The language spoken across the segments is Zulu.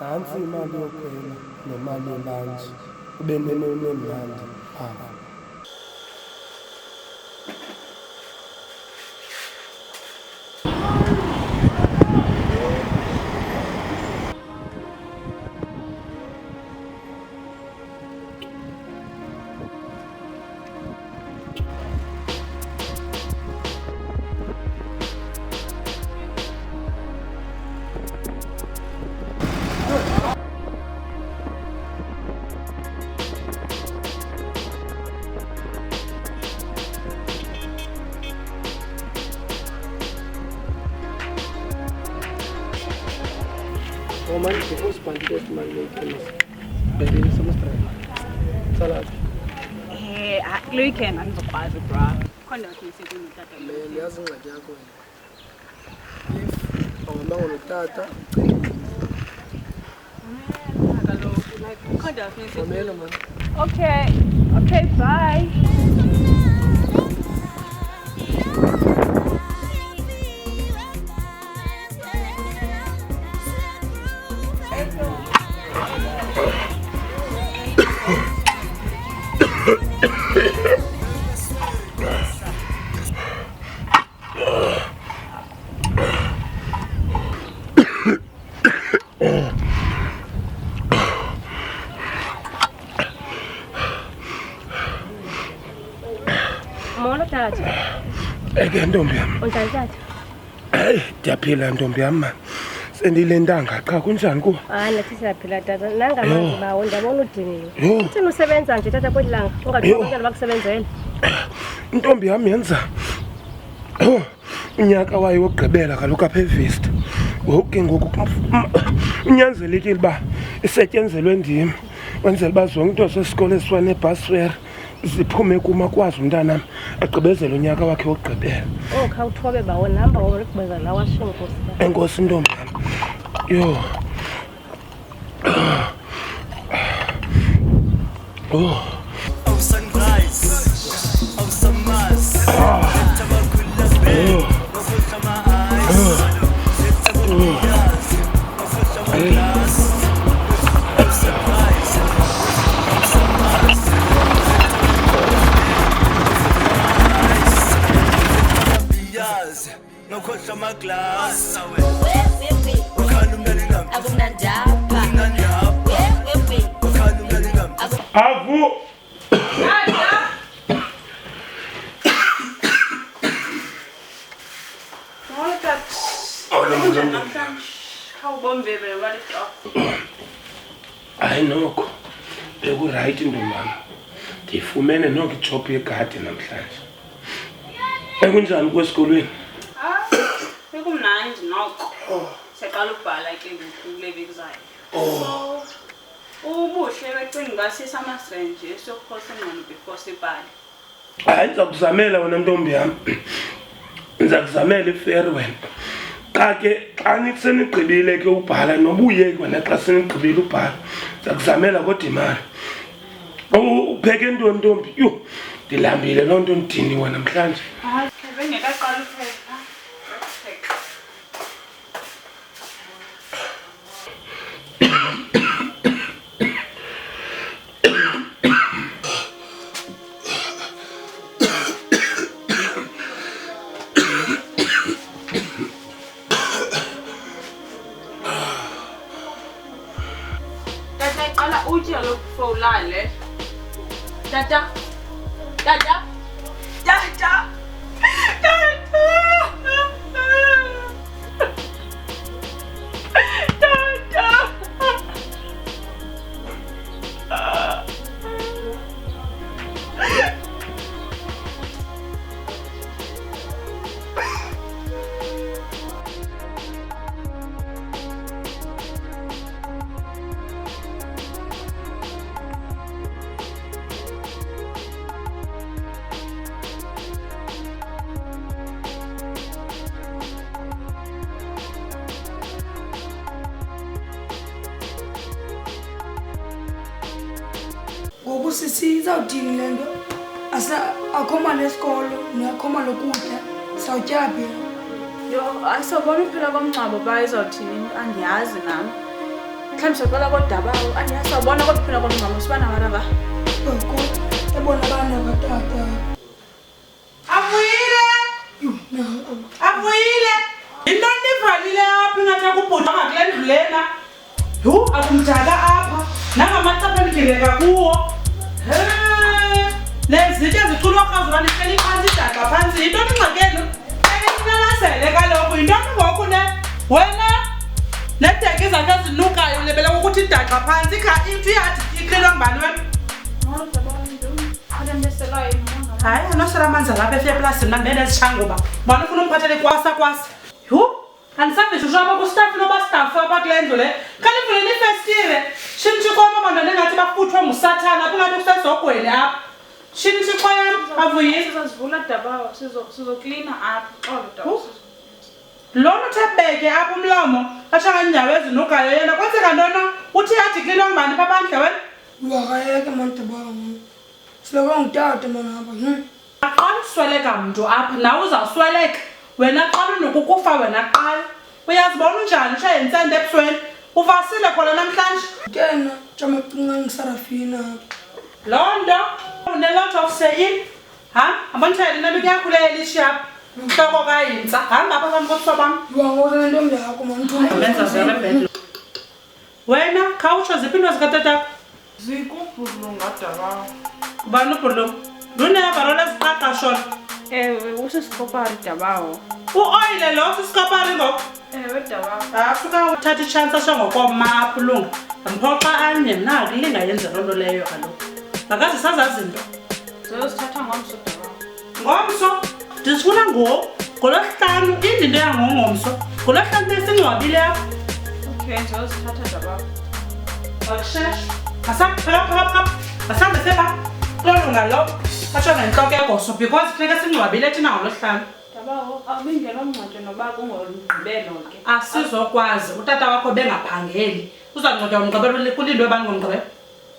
nantsi imali yokhwela nemali yelantshi ube nemnandi apha. Manje before sibandile imali yekhemisi bebele semestrela salad kulo weekend angizokwazi bro khona ngisebenza tata liyazi incwadi yakho wena if awuhambanga notata kaloku like khona mamela man. Okay, bye. Molo tata. Eke ntombi yam. Unjani tata? Hayi, ndiyaphila ntombi yam man. Sendile ntanga cha kunjani kuwe? Hayi nathi siyaphila tata. Nanga manje bawo ndabona udiniwe. Yho. Uthini usebenza nje tata kwelanga? Ungathi abantwana bakusebenzela. Intombi yam yenza unyaka wayo wokugqibela kaloku apha eVista. Ngoku ngoku unyanzelekile uba isetyenzelwe ndim. Wenzela uba zonke into zesikole esiwa nebhasfere ziphume kuma kwazi umntanam agqibezele unyaka wakhe wokugqibela. Oh khawuthobe bawo namba wokubeza la washinkosi. Enkosi ntombi yam. Yo. Oh. Nokhohla amaglass Avu. Hayi nokho bekuright ntombam. Ndifumene nokho ijob yegadi namhlanje. Ekunjani kwesikolweni? Bekumnandi noko. Siyaqala ukubhala ke kule veki zayo. Ubuhle becinga basisa amasrenje sokuphosa ingqondo before sibhale. Hayi ndizakuzamela wena ntombi yam. Ndizakuzamela i-farewell. Xa ke xa nisenigqibile ke ubhala nobuye wena xa senigqibile ubhala. Ndizakuzamela kodwa imali. Upheke ntoni ntombi? Yho, ndilambile loo nto ndidiniwe namhlanje. Hayi, bengekaqala upheka. Tata, utye lokhu before ulale. Tata. Tata. Tata. Ngoku sisi izawudini le nto akho mali esikolo nakho mali lokutya sawutya phi? Yo, asabona phela komncwabo ba izawuthini andiyazi nami. mhlawumbe soqala kodabawo andiyasabona kodwa phela konomama sibana maraba Oko, ebona bana batata. Avuyile into nivalile apha ingathi akubhuda ngakule ndlu lena yhu akumdaka apha nangamacapha endigileka kuwo lezitya ziculwa rhazi uba nihleli phantsi idaka phantsi yintoni ingxakenu eninanazele kaloku yintoni ngoku ne wena nedeki zakhe ezinukayo ulebeleka ukuthi idaka phantsi into yathi iklelwa ngubani wena hayi anosela amanzi alapha efeplasini nandinezitshanguba ubani ufuna umphathele kwasa yhu andisavisho apha kustafu noba stafu apha kule ndlu le khanivuleni ifestire shinitshikoma abantwana engathi bafuthwe ngusathana apha ingathi kusezogweni apha shinitshikoyam avuyile sizazivula dabawo sizoklina apha xolo dabawo lona uthe beke apha umlomo ashanganyinyawo ezinukayo yena kwenzeka ntona uthi yathi klina ngubani pha bandle wena Uyakayeke mantabawo. Siloko ngitata manaba. Aqala usweleka mntu apha nawe uzawusweleka wena qala nokukufa wena qala uyazibona unjani ushaye intsende ebusweni uvasile khona namhlanje Tena chamacinga ngisarafina. loo nto une-lot of saying abonitshayeli nabike yakho le elishi apha mhloko kayintsa hamba apha phambi kobuso bam Uyangoza ntombi yakho manthuma. benza zerebhedlo wena khawutsho ziphi into zikatatako zikubhulungadaba ubani ubhudlo luneevarole eziqaqashona ewe usisikopari dabawo uoyile lo sisikapari ngoko ewe dabawo afika uthatha itshansi asho ngokomapha ulunga mphoxa anye mna kulingayenze loo nto leyo kaloku makazi sazazinto ziyozithatha ngomso dabawo ngomso ndizifuna ngolwesihlanu indinto yangongomso ngolwesihlanu besingcwabile apha okay ziyozithatha dabawo akushesha asaphapha asambe seba lolunga lo asho ngentloko egoso because funeka singcwabile thina ngolwesihlanu dabawo awubingelomngcwato noba kungolugqibelo ke asizokwazi utata wakho bengaphangeli uzangcwatywa ngomgqibelo kulindwe bani ngomgqibelo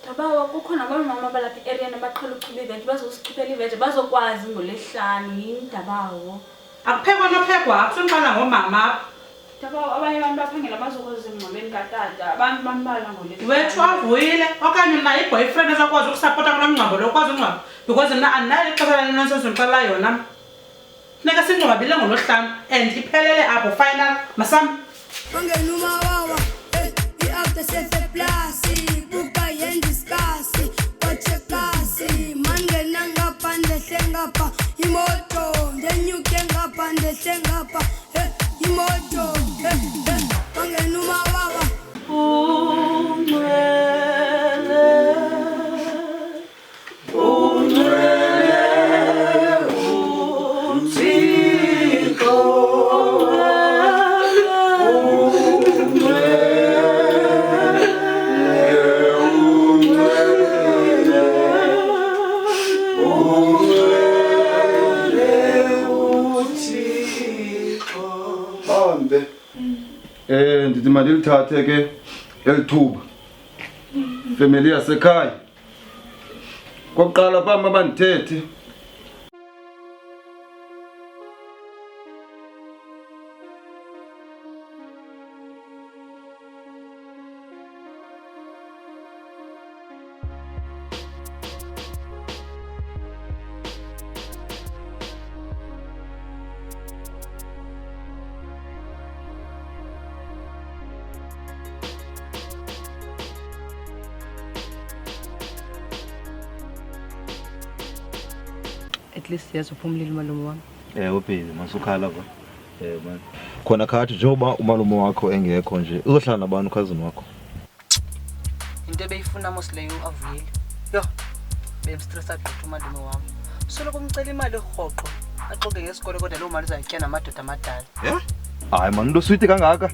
dabawo kukho nabomama balapha i-eriyeni abaqhela uchiba iveji bazosichiphela iveji bazokwazi ngolesihlanu yini dabawo akuphekwa nophekwa akusunqala ngomama apha dabawo abanye abantu baphangela bazokwazi emngcwabeni katata abantu bambala ngolesihlanu wethu avuyile okanye naye i-boyfriend ezakwazi ukusapota kulo mngcwabo lo ukwazi ungcwaba because mna andinayo ixesha lale nonsense ndixelela yona funeka singcwabile ngolosihlanu and iphelele apho final masam Wangenuma wawa, i-after sefe plasi, buka yendiskasi, kwache kasi, mangena ngapha ndehle ngapha, imoto, ndenyuke ngapha ndehle ngapha, imoto, wangenuma wawa. Ndithi mandilithathe ke elithuba family yasekhaya kokuqala phambi abandithethe at least yazophumlile umalume wami. Baby, masukhala ba. Man. Khona khathi njengoba umalume wakho engekho nje uzohlala nabantu cousin wakho. Into ebeyifuna mosleyo avuyile. Yo. Bemstress agqitha umalume wami. Soloko umcela imali rhoqo. Axoxe ngesikole kodwa lo mali uzayitya namadoda amadala. Hayi man, ndo sweet kangaka.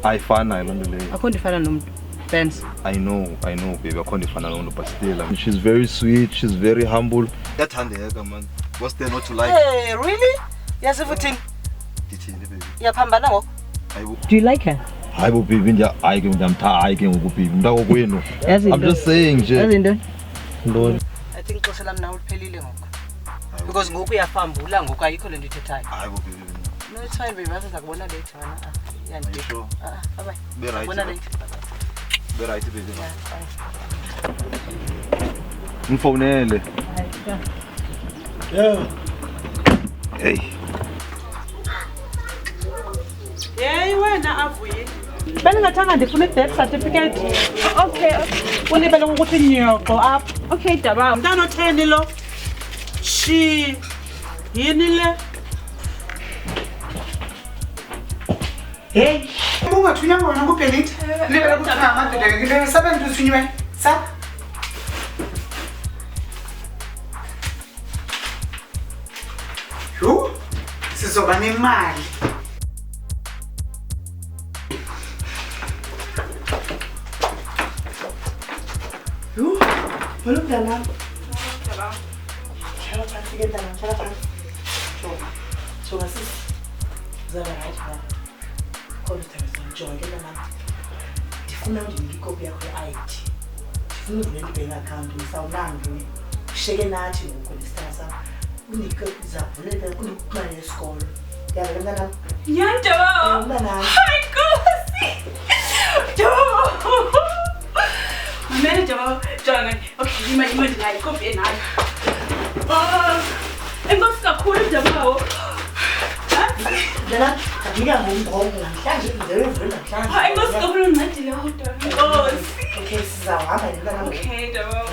Ayifana lo nto leyo. Akho ndifana nomuntu. Benz. I know baby, akho ndifana lo nto but still she's very sweet, she's very humble. Yathandeka man. What's there not to like? Hey, really? Yasivuthini? Dithini baby? Yaphambana ngoko. Hayibo. Do you like her? Hayibo baby, nje hayi ke ndamthaya ke ngoku baby. Mntako kwenu. I'm just saying nje. Yazi into? Ntoni? I think ixesha lami nawe liphelile ngoko. Because ngoku uyafambula ngoku ayikho lento ithethayo. Hayibo baby. No, it's fine baby, asiza kubona later wena. Sure. Bye bye. Be right. Bona later. Be right baby. Ngifonele. Yeah. Hey. Hey wena Avuye. Beningathanga ndifuna i-death certificate. Okay. Ulibele ukuthi nyoko apha. Okay, Daba. Mntana otheni lo? Shi. Yini le? Hey, ungathunywa ngona kuPelita. Libele ukuthi ngamadoda ngeke sabantu uthunywe. Sa? Yo, sizoba nemali. Yo, molokana. Hlala phansi ke ntana, hlala phansi. Jonga sisi. Zaba right now. Kodwa jonga ke ntana. Ndifuna ndinike ikopi yakho ye-ID. Ndifuna uvule i-bank account mhlawumbi ushiyeke nathi ngoku lesitasa. Unike izavuleka kulikumane yesikolo. Yabona ntana. Yeah, Daba. Ntana. Hi, Kosi. Daba. Mamela Daba. Jonga. Okay, yima ndinayo ikopi enayo. Enkosi kakhulu Daba. Ntana, kanika ngomgongo namhlanje ndizewuvula namhlanje. Hayi, enkosi kakhulu ndincedile kodwa. Enkosi. Okay, sizawuhamba ntana. Okay, Daba.